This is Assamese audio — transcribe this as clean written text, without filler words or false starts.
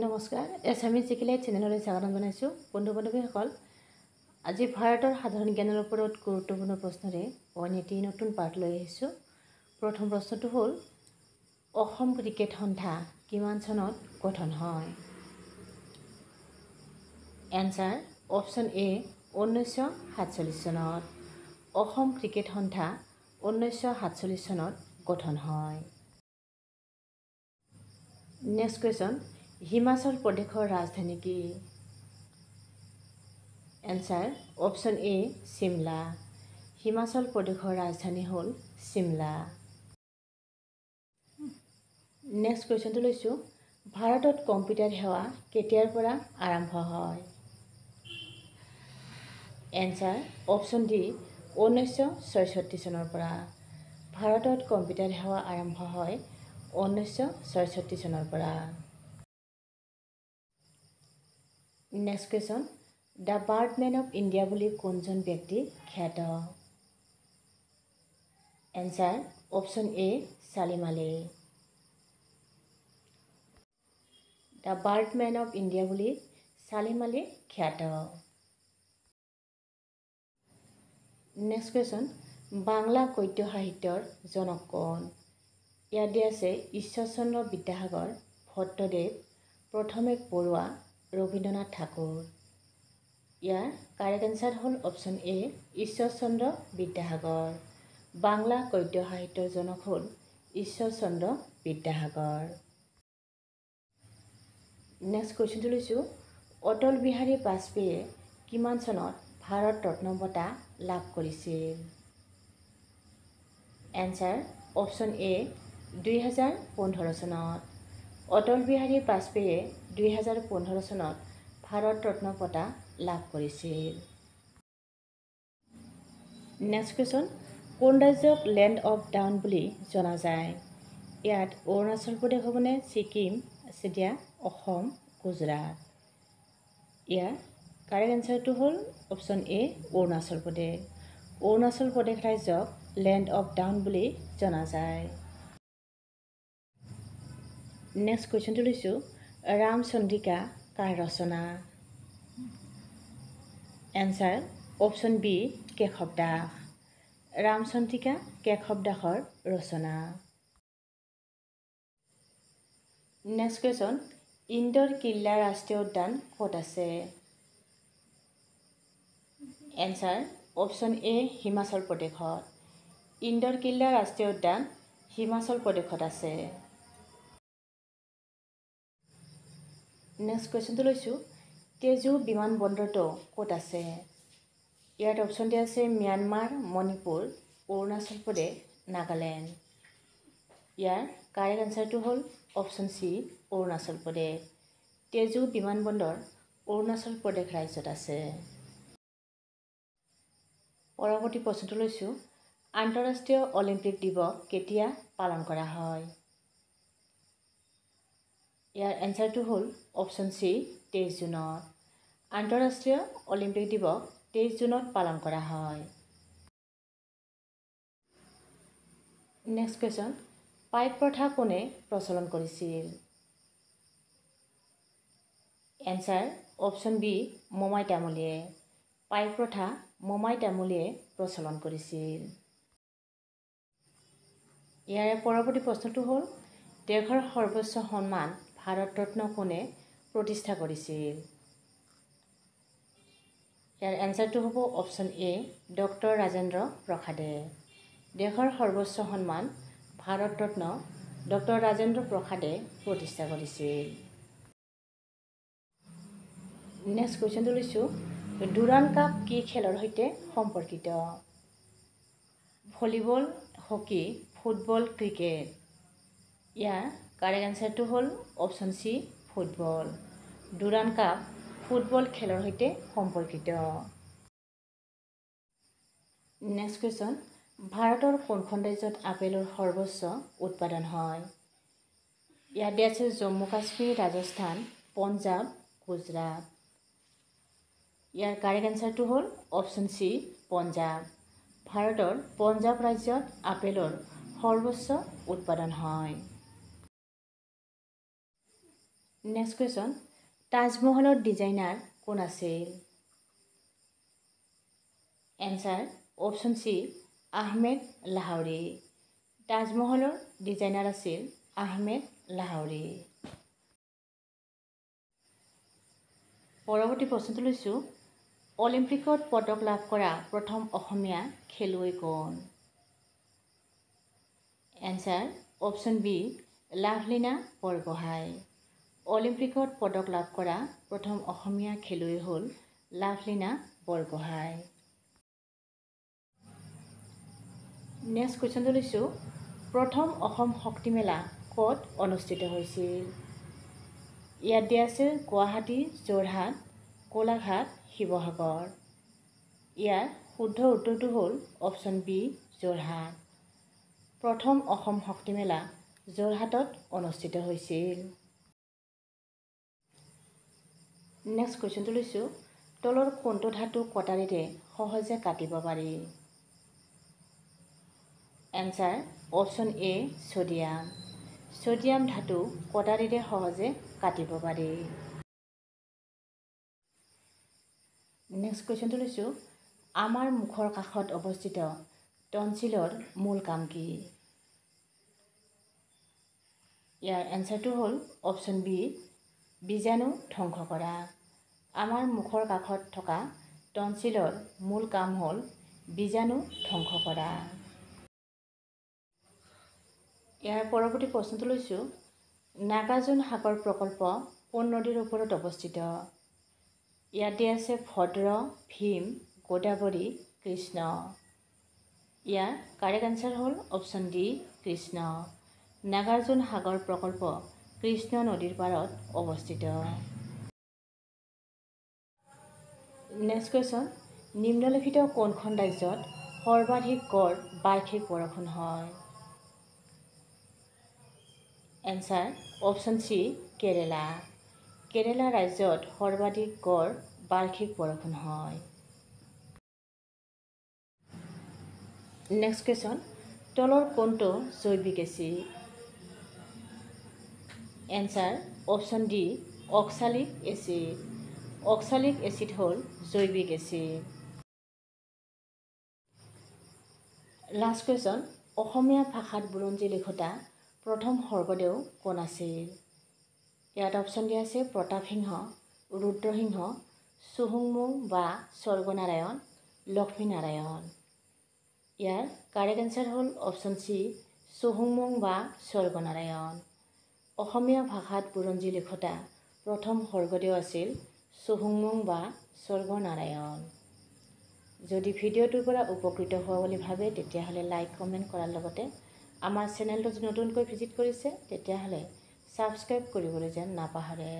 নমস্কাৰ এছামিজ জিকিলাই চেনেললৈ স্বাগতম জনাইছোঁ বন্ধু-বান্ধৱীসকল। আজি ভাৰতৰ সাধাৰণ জ্ঞানৰ ওপৰত গুৰুত্বপূৰ্ণ প্ৰশ্নৰে অইন এটি নতুন পাঠ লৈ আহিছোঁ। প্ৰথম প্ৰশ্নটো হ'ল অসম ক্ৰিকেট সন্থা কিমান চনত গঠন হয়? এনচাৰ অপশ্যন এ 1947 চনত। অসম ক্ৰিকেট সন্থা 1947 চনত গঠন হয়। নেক্সট কুৱেশ্যন, হিমাচল প্ৰদেশৰ ৰাজধানী কি? এনচাৰ অপশ্যন এ চিমলা। হিমাচল প্ৰদেশৰ ৰাজধানী হ'ল চিমলা। নেক্সট কুৱেশ্যনটো লৈছোঁ, ভাৰতত কম্পিউটাৰ সেৱা কেতিয়াৰ পৰা আৰম্ভ হয়? এনচাৰ অপশ্যন ডি 1966 চনৰ পৰা। ভাৰতত কম্পিউটাৰ সেৱা আৰম্ভ হয় 1966 চনৰ পৰা। Next question, the birdman of India বুলি কোনজন ব্যক্তি খ্যাত? Answer option A Salim Ali. The birdman of India বুলি ছালিম আলী খ্যাত। নেক্সট কুৱেশ্যন, বাংলা গদ্য সাহিত্যৰ জনক কোন? ইয়াত দিয়া আছে ঈশ্বৰচন্দ্ৰ বিদ্যাসাগৰ, ভট্টদেৱ, প্ৰথমেশ বৰুৱা, ৰবীন্দ্ৰনাথ ঠাকুৰ। ইয়াৰ কাৰেক্ট এনচাৰ হ'ল অপশ্যন এ ঈশ্বৰচন্দ্ৰ বিদ্যাসাগৰ। বাংলা গদ্য সাহিত্যৰ জনক হ'ল ঈশ্বৰচন্দ্ৰ বিদ্যাসাগৰ। নেক্সট কুৱেশ্যনটো লৈছোঁ, অটল বিহাৰী বাজপেয়ীয়ে কিমান চনত ভাৰত ৰত্ন বঁটা লাভ কৰিছিল? এনচাৰ অপশ্যন এ 2015 চনত। অটল বিহাৰী বাজপেয়ীয়ে 2015 চনত ভাৰত ৰত্ন বঁটা লাভ কৰিছিল। নেক্সট কুৱেশ্যন, কোন ৰাজ্যক লেণ্ড অফ ডাউন বুলি জনা যায়? ইয়াত অৰুণাচল প্ৰদেশ হ'বনে, ছিকিম, আছে দিয়া অসম, গুজৰাট। ইয়াৰ কাৰেক্ট এনচাৰটো হ'ল অপশ্যন এ অৰুণাচল প্ৰদেশ। অৰুণাচল প্ৰদেশ ৰাজ্যক লেণ্ড অফ ডাউন বুলি জনা যায়। নেক্সট কুৱেশ্যনটো লৈছোঁ, ৰামচন্দ্ৰিকা কাৰ ৰচনা? Answer option B Keshav Das. Ramchandrika Keshav দাসৰ ৰচনা। নেক্সট কুৱেশ্যন, ইন্দোৰ কিল্লা ৰাষ্ট্ৰীয় উদ্যান ক'ত আছে? এনচাৰ অপশ্যন এ হিমাচল প্ৰদেশত। ইন্দোৰ কিল্লা ৰাষ্ট্ৰীয় উদ্যান হিমাচল প্ৰদেশত আছে। নেক্সট কুৱেশ্যনটো লৈছোঁ, তেজু বিমানবন্দৰটো ক'ত আছে? ইয়াত অপশ্যন দিয়া আছে ম্যানমাৰ, মণিপুৰ, অৰুণাচল প্ৰদেশ, নাগালেণ্ড। ইয়াৰ কাৰেক্ট এনচাৰটো হ'ল অপশ্যন চি অৰুণাচল প্ৰদেশ। তেজু বিমানবন্দৰ অৰুণাচল প্ৰদেশ ৰাজ্যত আছে। পৰৱৰ্তী প্ৰশ্নটো লৈছোঁ, আন্তঃৰাষ্ট্ৰীয় অলিম্পিক দিৱস কেতিয়া পালন কৰা হয়? ইয়াৰ এনচাৰটো হ'ল অপশ্যন চি 23 জুনত। আন্তঃৰাষ্ট্ৰীয় অলিম্পিক দিৱস 23 জুনত পালন কৰা হয়। নেক্সট কুৱেশ্যন, পাইক প্ৰথা কোনে প্ৰচলন কৰিছিল? এনচাৰ অপশ্যন বি মোমাই তামুলীয়ে। পাইক প্ৰথা মোমাই তামুলীয়ে প্ৰচলন কৰিছিল। ইয়াৰে পৰৱৰ্তী প্ৰশ্নটো হ'ল, দেশৰ সৰ্বোচ্চ সন্মান ভাৰত ৰত্ন কোনে প্ৰতিষ্ঠা কৰিছিল? ইয়াৰ এনচাৰটো হ'ব অপশ্যন এ ডক্টৰ ৰাজেন্দ্ৰ প্ৰসাদে। দেশৰ সৰ্বোচ্চ সন্মান ভাৰত ৰত্ন ডক্টৰ ৰাজেন্দ্ৰ প্ৰসাদে প্ৰতিষ্ঠা কৰিছিল। নেক্সট কুৱেশ্যনটো লৈছোঁ, ডুৰাণ্ড কাপ কি খেলৰ সৈতে সম্পৰ্কিত? Volleyball, hockey, football, cricket. ইয়াৰ কাৰেক্ট এনচাৰটো হ'ল option C football. Durand cup football খেলৰ সৈতে সম্পৰ্কিত। নেক্সট কুৱেশ্যন, ভাৰতৰ কোনখন ৰাজ্যত আপেলৰ সৰ্বোচ্চ উৎপাদন হয়? ইয়াত দিয়া আছে জম্মু কাশ্মীৰ, ৰাজস্থান, পঞ্জাৱ, গুজৰাট। ইয়াৰ কাৰেক্ট এনচাৰটো হ'ল অপশ্যন চি পঞ্জাৱ। ভাৰতৰ পঞ্জাৱ ৰাজ্যত আপেলৰ সৰ্বোচ্চ উৎপাদন হয়। নেক্সট কুৱেশ্যন, তাজমহলৰ ডিজাইনাৰ কোন আছিল? Answer option C Ahmad Lahori. তাজমহলৰ ডিজাইনাৰ আছিল আহমেদ লাহোৰী। পৰৱৰ্তী প্ৰশ্নটো লৈছোঁ, অলিম্পিকত পদক লাভ কৰা প্ৰথম অসমীয়া খেলুৱৈ কোন? Answer option B Lovlina Borgohain. অলিম্পিকত পদক লাভ কৰা প্ৰথম অসমীয়া খেলুৱৈ হ'ল লাভলীনা বৰগোহাঁই। নেক্সট কুৱেশ্যনটো লৈছোঁ, প্ৰথম অসম শক্তি মেলা ক'ত অনুষ্ঠিত হৈছিল? ইয়াত দিয়া আছে গুৱাহাটী, যোৰহাট, গোলাঘাট, শিৱসাগৰ। ইয়াৰ শুদ্ধ উত্তৰটো হ'ল অপশ্যন বি যোৰহাট। প্ৰথম অসম শক্তি মেলা যোৰহাটত অনুষ্ঠিত হৈছিল। নেক্সট কুৱেশ্যনটো লৈছোঁ, তলৰ কোনটো ধাতু কটাৰীৰে সহজে কাটিব পাৰি? এনচাৰ অপশ্যন এ ছ'ডিয়াম। ছ'ডিয়াম ধাতু কটাৰীৰে সহজে কাটিব পাৰি। নেক্সট কুৱেশ্যনটো লৈছোঁ, আমাৰ মুখৰ কাষত অৱস্থিত টনচিলৰ মূল কাম কি? ইয়াৰ এনচাৰটো হ'ল অপশ্যন বি বীজাণু ধ্বংস কৰা। আমাৰ মুখৰ কাষত থকা টনচিলৰ মূল কাম হ'ল বীজাণু ধ্বংস কৰা। ইয়াৰ পৰৱৰ্তী প্ৰশ্নটো লৈছোঁ, নাগাৰ্জুন সাগৰ প্ৰকল্প কোন নদীৰ ওপৰত অৱস্থিত? ইয়াত দিয়া আছে ভদ্ৰ, ভীম, গোদাবৰী, কৃষ্ণ। ইয়াৰ কাৰেক্ট আনচাৰ হ'ল অপশ্যন ডি কৃষ্ণ। নাগাৰ্জুন সাগৰ প্ৰকল্প কৃষ্ণ নদীৰ পাৰত অৱস্থিত। নেক্সট কুৱেশ্যন, নিম্নলিখিত কোনখন ৰাজ্যত সৰ্বাধিক গড় বাৰ্ষিক বৰষুণ হয়? এনচাৰ অপশ্যন চি কেৰেলা। কেৰেলা ৰাজ্যত সৰ্বাধিক গড় বাৰ্ষিক বৰষুণ হয়। নেক্সট কুৱেশ্যন, তলৰ কোনটো জৈৱিক acid? Answer option D oxalic acid. Oxalic acid হ'ল জৈৱিক এচিড। লাষ্ট কুৱেশ্যন, অসমীয়া ভাষাত বুৰঞ্জী লিখোঁতা প্ৰথম স্বৰ্গদেউ কোন আছিল? ইয়াত অপশ্যন দিয়া আছে প্ৰতাপসিংহ, ৰুদ্ৰসিংহ, চুহুংমুং বা স্বৰ্গনাৰায়ণ, লক্ষ্মীনাৰায়ণ। ইয়াৰ কাৰেক্ট এনচাৰ হ'ল অপশ্যন চি চুহুংমুং বা স্বৰ্গনাৰায়ণ। অসমীয়া ভাষাত বুৰঞ্জী লিখোঁতা প্ৰথম স্বৰ্গদেউ আছিল চুহুংমুং বা স্বৰ্গনাৰায়ণ। যদি ভিডিঅ'টোৰ পৰা উপকৃত হোৱা বুলি ভাবে তেতিয়াহ'লে লাইক কমেণ্ট কৰাৰ লগতে আমাৰ চেনেলটো নতুনকৈ ভিজিট কৰিছে তেতিয়াহ'লে ছাবস্ক্ৰাইব কৰিবলৈ যেন নাপাহৰে।